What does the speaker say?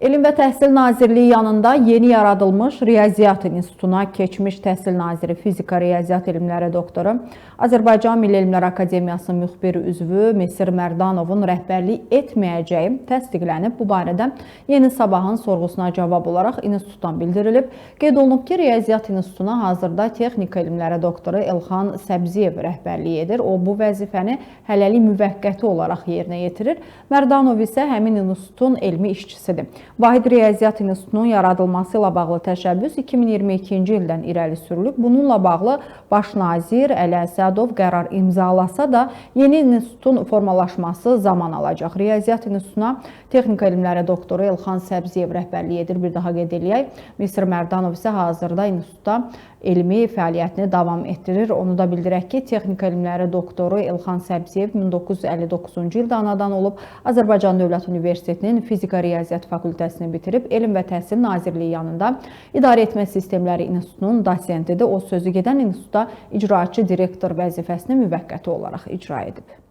Elm və Təhsil Nazirliyi yanında yeni yaradılmış Riyaziyyat İnstitutuna keçmiş Təhsil Naziri Fizika Riyaziyyat elmləri doktoru, Azərbaycan Milli Elmlər Akademiyasının müxbir üzvü Mesir Mərdanovun rəhbərlik etməyəcəyi təsdiqlənib. Bu barədə Yeni Sabahın sorğusuna cavab olaraq institutdan bildirilib. Qeyd olunub ki, Riyaziyyat İnstitutuna hazırda Texnika elmləri doktoru Elxan Səbziyev rəhbərlik edir. O, bu vəzifəni hələlik müvəqqəti olaraq yerinə yetirir. Mərdanov isə həmin institutun elmi işçisidir. Vahid Riyaziyyat İnstitutunun yaradılması ilə bağlı təşəbbüs 2022-ci ildən irəli sürülüb. Bununla bağlı Baş nazir Əli Əsədov qərar imzalasa da yeni institutun formalaşması zaman alacaq. Riyaziyyat İnstitutuna Texnika elmləri doktoru Elxan Səbziyev rəhbərlik edir. Bir daha qeyd eləyək. Mesir Mərdanov isə hazırda institutda elmi fəaliyyətini davam etdirir. Onu da bildirək ki, Texnika elmləri doktoru Elxan Səbziyev 1959-cu ildə anadan olub. Azərbaycan Dövlət Universitetinin Fizika Riyaziyyat fakültəsini bitirib. Elm və Təhsil Nazirliyi yanında İdarə Etmə Sistemləri İnstitutunun dosentidir. O, sözü gedən institutda icraçı direktor vəzifəsini müvəqqəti olaraq icra edib.